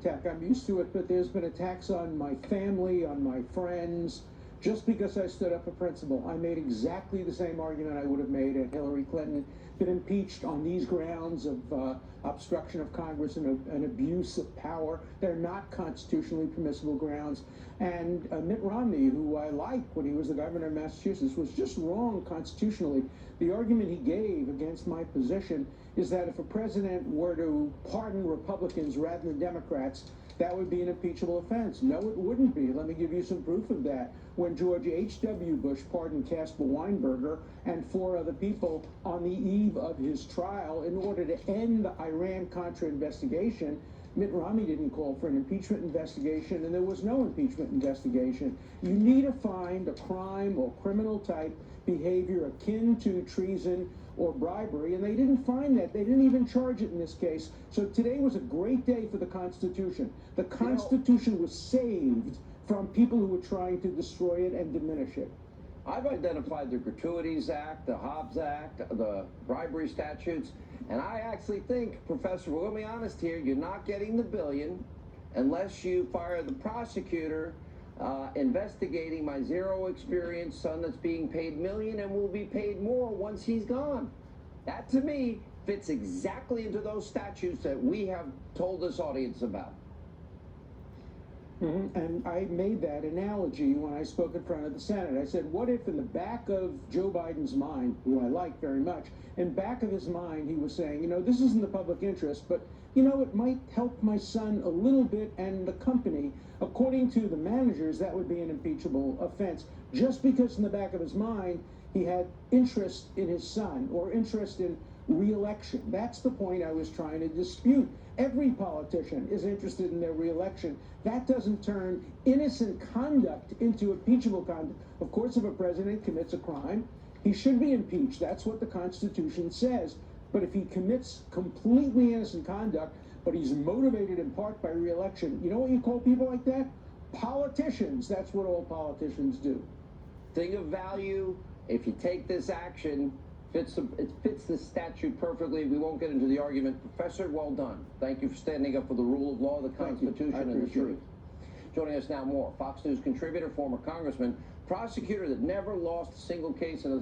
attack. I'm used to it, but there's been attacks on my family, on my friends, just because I stood up for principle. I made exactly the same argument I would have made had Hillary Clinton been impeached on these grounds of obstruction of Congress and abuse of power. They're not constitutionally permissible grounds. And Mitt Romney, who I liked when he was the governor of Massachusetts, was just wrong constitutionally. The argument he gave against my position is that if a president were to pardon Republicans rather than Democrats, that would be an impeachable offense. No, it wouldn't be. Let me give you some proof of that. When George H.W. Bush pardoned Caspar Weinberger and 4 other people on the eve of his trial in order to end the Iran-Contra investigation, Mitt Romney didn't call for an impeachment investigation, and there was no impeachment investigation. You need to find a crime or criminal type behavior akin to treason or bribery, and they didn't find that. They didn't even charge it in this case. So today was a great day for the Constitution. The Constitution was saved from people who were trying to destroy it and diminish it. I've identified the Gratuities Act, the Hobbs Act, the bribery statutes, and I actually think, Professor, we're going to be honest here, you're not getting the billion unless you fire the prosecutor investigating my zero experience son that's being paid $1 million and will be paid more once he's gone. That, to me, fits exactly into those statutes that we have told this audience about. And I made that analogy when I spoke in front of the Senate. I said, what if in the back of Joe Biden's mind, who I like very much, in back of his mind he was saying, you know, this isn't the public interest, but, you know, it might help my son a little bit and the company. According to the managers, that would be an impeachable offense, just because in the back of his mind he had interest in his son or interest in re-election. That's the point I was trying to dispute. Every politician is interested in their re-election. That doesn't turn innocent conduct into impeachable conduct. Of course, if a president commits a crime, he should be impeached. That's what the Constitution says. But if he commits completely innocent conduct, but he's motivated in part by re-election, you know what you call people like that? Politicians. That's what all politicians do. Thing of value, if you take this action, it fits the statute perfectly. We won't get into the argument. Professor, well done. Thank you for standing up for the rule of law, the Constitution, and the truth. Joining us now more, Fox News contributor, former congressman, prosecutor that never lost a single case in his life.